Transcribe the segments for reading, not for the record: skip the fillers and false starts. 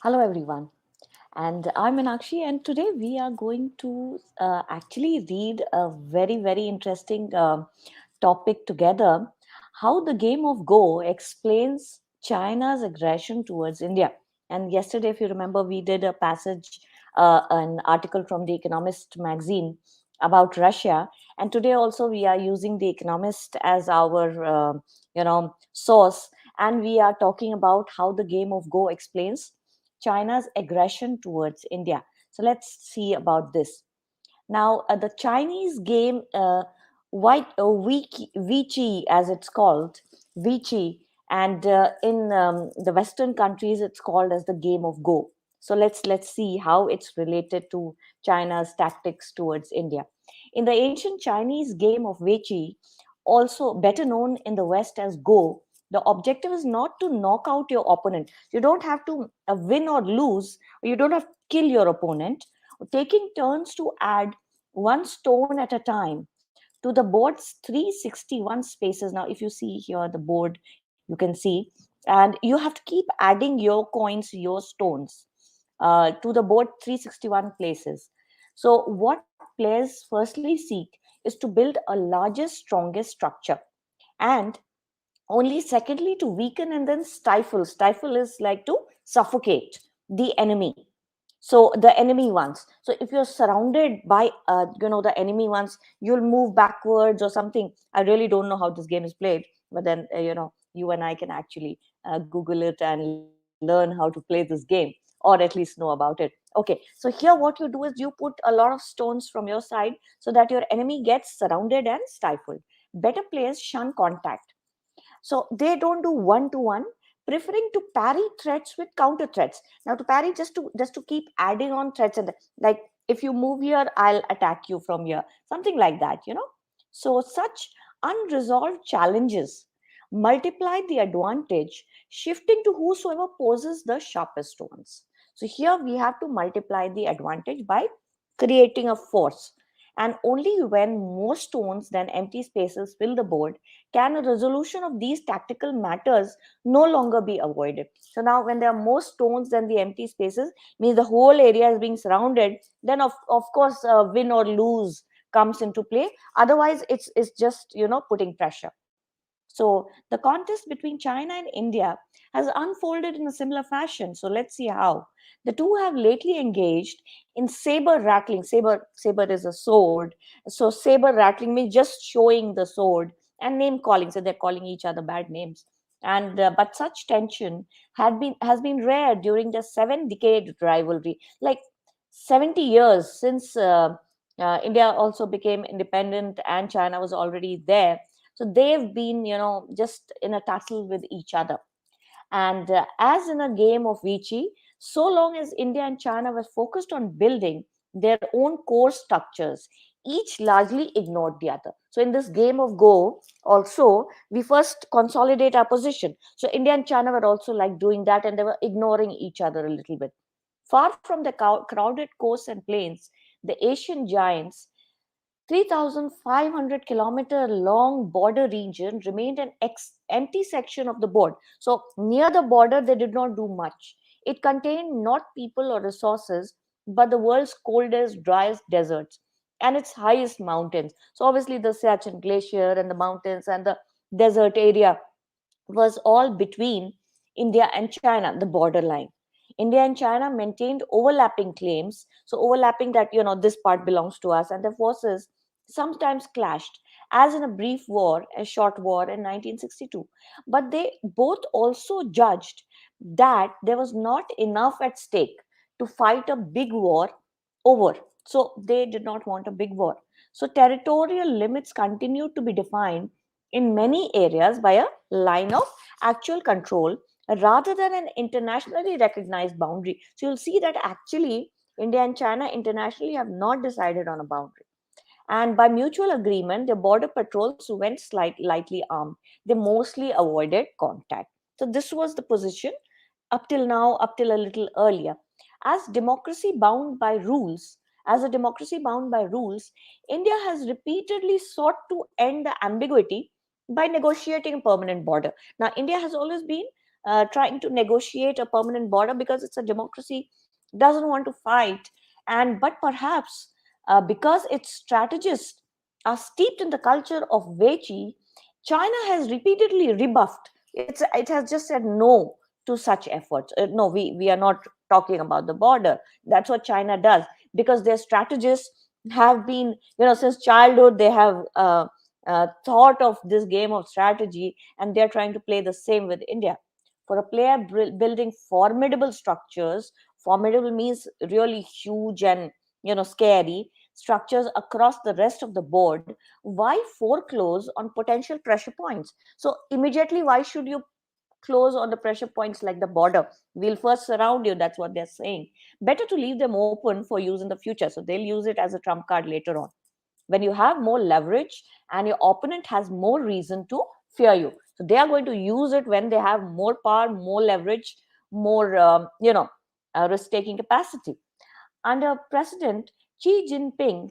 Hello, everyone. And I'm Meenakshi, and today we are going to actually read a very, very interesting topic together, how the game of Go explains China's aggression towards India. And yesterday, if you remember, we did a passage, an article from the Economist magazine about Russia. And today also we are using the Economist as our, source. And we are talking about how the game of Go explains China's aggression towards India. So let's see about this. Now, the Chinese game, Vichy, as it's called, Vichy, and in the Western countries, it's called as the game of Go. So let's see how it's related to China's tactics towards India. In the ancient Chinese game of Vichy, also better known in the West as Go, the objective is not to knock out your opponent. You don't have to win or lose. You don't have to kill your opponent. Taking turns to add one stone at a time to the board's 361 spaces. Now, if you see here the board, you can see, and you have to keep adding your coins, your stones to the board 361 places. So, what players firstly seek is to build a largest, strongest structure, and only secondly to weaken and then stifle. Stifle is like to suffocate the enemy, so the enemy ones. So if you're surrounded by the enemy ones, you'll move backwards or something. I really don't know how this game is played, but then you and I can actually google it and learn how to play this game, or at least know about it. Okay, so here what you do is you put a lot of stones from your side so that your enemy gets surrounded and stifled. Better players shun contact, so they don't do one to one, preferring to parry threats with counter threats. Now to parry, just to keep adding on threats, and like, if you move here, I'll attack you from here, something like that. So such unresolved challenges multiply the advantage, shifting to whosoever poses the sharpest ones. So here we have to multiply the advantage by creating a force. And only when more stones than empty spaces fill the board can a resolution of these tactical matters no longer be avoided. So now when there are more stones than the empty spaces, means the whole area is being surrounded, then of course win or lose comes into play. Otherwise it's just putting pressure. So the contest between China and India has unfolded in a similar fashion. So let's see how. The two have lately engaged in saber rattling. Saber is a sword. So saber rattling means just showing the sword, and name calling. So they're calling each other bad names. And but such tension has been rare during the 7 decade rivalry, like 70 years since India also became independent and China was already there. So they've been just in a tussle with each other. And as in a game of Vichy, so long as India and China were focused on building their own core structures, each largely ignored the other. So in this game of Go, also, we first consolidate our position. So India and China were also like doing that, and they were ignoring each other a little bit. Far from the crowded coasts and plains, the Asian giants 3,500-kilometer long border region remained an empty section of the board. So, near the border, they did not do much. It contained not people or resources, but the world's coldest, driest deserts and its highest mountains. So, obviously, the Siachen Glacier and the mountains and the desert area was all between India and China, the borderline. India and China maintained overlapping claims, so overlapping that this part belongs to us, and their forces sometimes clashed, as in a brief war, a short war in 1962. But they both also judged that there was not enough at stake to fight a big war over. So they did not want a big war. So territorial limits continued to be defined in many areas by a line of actual control rather than an internationally recognized boundary. So you'll see that actually India and China internationally have not decided on a boundary. And by mutual agreement, the border patrols went lightly armed. They mostly avoided contact. So this was the position up till now, up till a little earlier. As democracy bound by rules, as a democracy bound by rules, India has repeatedly sought to end the ambiguity by negotiating a permanent border. Now, India has always been trying to negotiate a permanent border because it's a democracy, doesn't want to fight. And but perhaps because its strategists are steeped in the culture of Vichy, China has repeatedly rebuffed. It has just said no to such efforts. No, we are not talking about the border. That's what China does, because their strategists have been, since childhood, they have thought of this game of strategy, and they're trying to play the same with India. For a player building formidable structures, formidable means really huge and scary structures across the rest of the board, why foreclose on potential pressure points? So immediately, why should you close on the pressure points like the border? We'll first surround you. That's what they're saying. Better to leave them open for use in the future. So they'll use it as a trump card later on. When you have more leverage and your opponent has more reason to fear you. So they are going to use it when they have more power, more leverage, more, risk taking capacity. Under President Xi Jinping,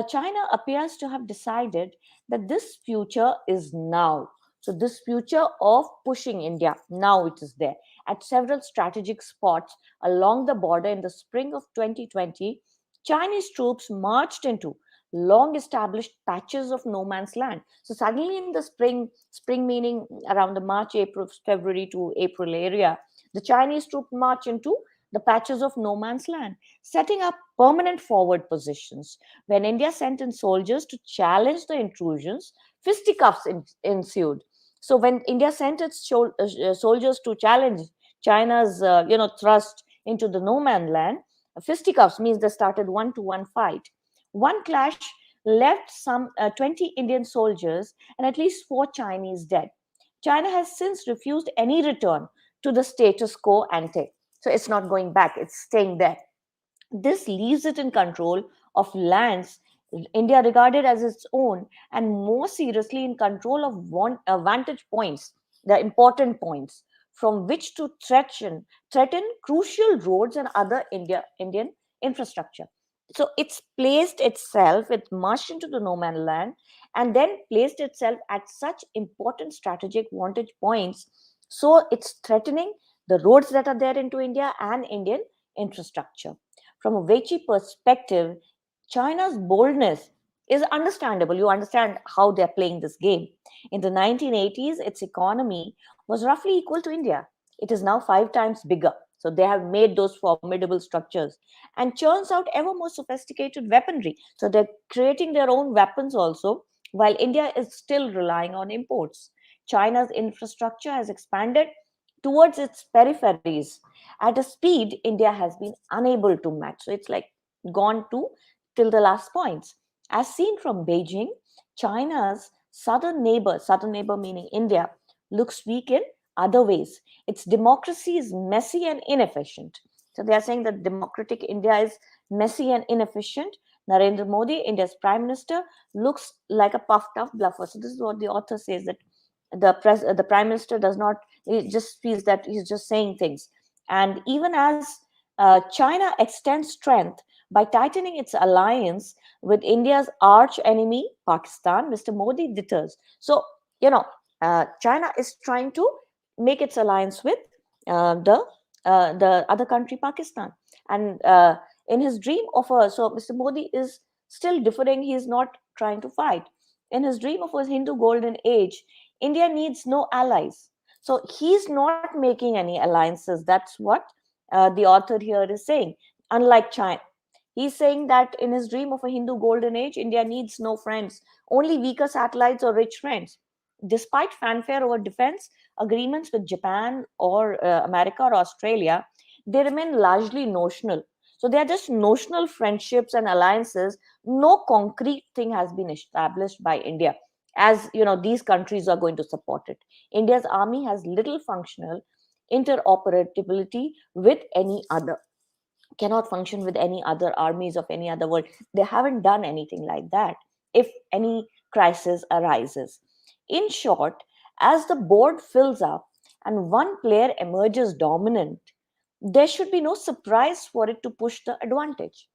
China appears to have decided that this future is now. So, this future of pushing India, now it is there. At several strategic spots along the border in the spring of 2020, Chinese troops marched into long established patches of no man's land. So, suddenly in the spring meaning around the March, April, February to April area, the Chinese troops march into the patches of no man's land, setting up permanent forward positions. When India sent in soldiers to challenge the intrusions, fisticuffs ensued. So when India sent its soldiers to challenge China's, thrust into the no man's land, fisticuffs means they started one-to-one fight. One clash left some 20 Indian soldiers and at least 4 Chinese dead. China has since refused any return to the status quo ante. So it's not going back, it's staying there. This leaves it in control of lands India regarded as its own, and more seriously in control of vantage points, the important points from which to threaten crucial roads and other Indian infrastructure. So it's placed itself, it marched into the no man land and then placed itself at such important strategic vantage points. So it's threatening the roads that are there into India and Indian infrastructure. From a Vichy perspective, China's boldness is understandable. You understand how they're playing this game. In the 1980s, its economy was roughly equal to India. It is now 5 times bigger. So they have made those formidable structures and churns out ever more sophisticated weaponry. So they're creating their own weapons also, while India is still relying on imports. China's infrastructure has expanded towards its peripheries at a speed India has been unable to match. So it's like gone to till the last points. As seen from Beijing, China's southern neighbor meaning India, looks weak in other ways. Its democracy is messy and inefficient. So they are saying that democratic India is messy and inefficient. Narendra Modi, India's prime minister, looks like a puffed up bluffer. So this is what the author says, that the prime minister does not, he just feels that he's just saying things. And even as China extends strength by tightening its alliance with India's arch enemy, Pakistan, Mr. Modi deters. So, China is trying to make its alliance with the other country, Pakistan. And in his dream of so Mr. Modi is still differing. He is not trying to fight. In his dream of a Hindu golden age, India needs no allies. So he's not making any alliances. That's what the author here is saying. Unlike China, he's saying that in his dream of a Hindu golden age, India needs no friends, only weaker satellites or rich friends. Despite fanfare over defense agreements with Japan or America or Australia, they remain largely notional. So they are just notional friendships and alliances. No concrete thing has been established by India. As these countries are going to support it. India's army has little functional interoperability with any other, cannot function with any other armies of any other world. They haven't done anything like that if any crisis arises. In short, as the board fills up and one player emerges dominant, there should be no surprise for it to push the advantage.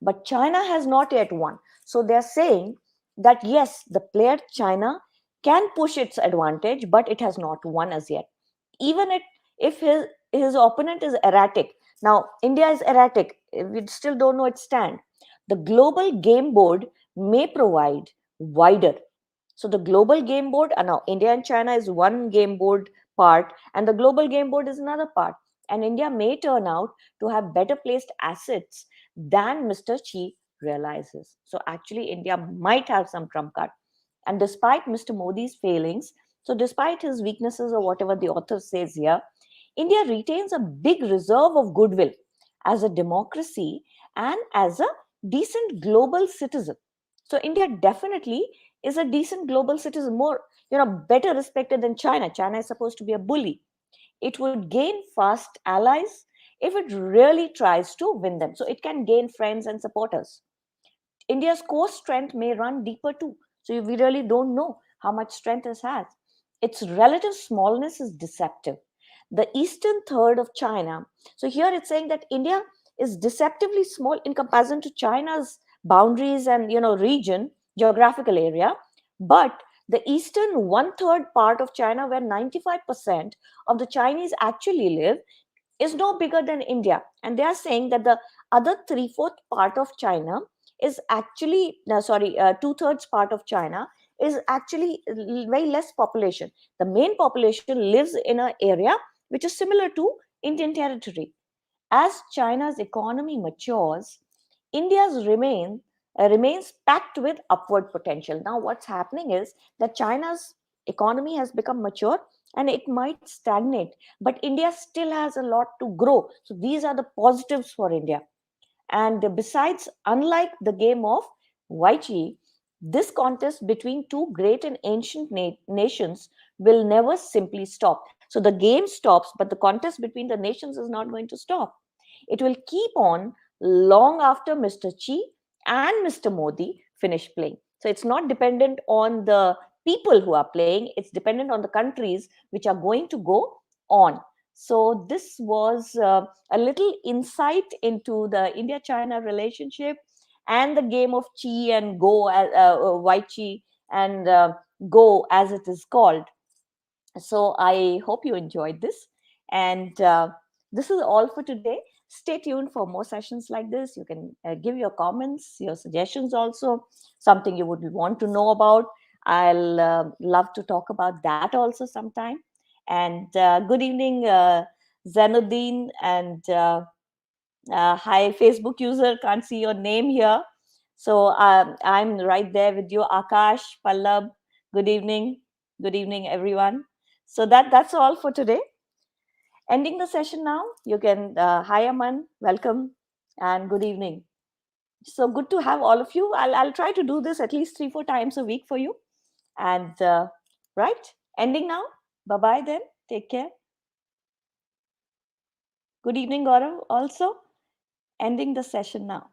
But China has not yet won. So they're saying that yes, the player China can push its advantage, but it has not won as yet. even if his opponent is erratic. Now, India is erratic. We still don't know its stand. The global game board may provide wider. So the global game board, now India and China is one game board part, and the global game board is another part. And India may turn out to have better placed assets than Mr. Xi realizes. So actually, India might have some trump card. And despite Mr. Modi's failings, so despite his weaknesses or whatever the author says here, India retains a big reserve of goodwill as a democracy and as a decent global citizen. So India definitely is a decent global citizen, more, better respected than China. China is supposed to be a bully. It would gain fast allies if it really tries to win them. So it can gain friends and supporters. India's core strength may run deeper too. So we really don't know how much strength it has. Its relative smallness is deceptive. The eastern third of China. So here it's saying that India is deceptively small in comparison to China's boundaries and region, geographical area. But the eastern one third part of China, where 95% of the Chinese actually live, is no bigger than India. And they are saying that the other three-fourth part of China is actually, no, sorry, two-thirds part of China is actually very less population. The main population lives in an area which is similar to Indian territory. As China's economy matures, India's remains packed with upward potential. Now, what's happening is that China's economy has become mature and it might stagnate, but India still has a lot to grow. So these are the positives for India. And besides, unlike the game of Weiqi, this contest between two great and ancient nations will never simply stop. So the game stops, but the contest between the nations is not going to stop. It will keep on long after Mr. Xi and Mr. Modi finish playing. So it's not dependent on the people who are playing, it's dependent on the countries which are going to go on. So this was a little insight into the India-China relationship and the game of Chi and Go, White Chi and Go as it is called. So I hope you enjoyed this. And this is all for today. Stay tuned for more sessions like this. You can give your comments, your suggestions also, something you would want to know about. I'll love to talk about that also sometime. And good evening, Zainuddin, and hi, Facebook user. Can't see your name here. So I'm right there with you, Akash, Pallab. Good evening. Good evening, everyone. So that's all for today. Ending the session now. You can, hi, Aman. Welcome and good evening. So good to have all of you. I'll try to do this at least 3-4 times a week for you. And right, ending now. Bye-bye then. Take care. Good evening, Gaurav. Also, ending the session now.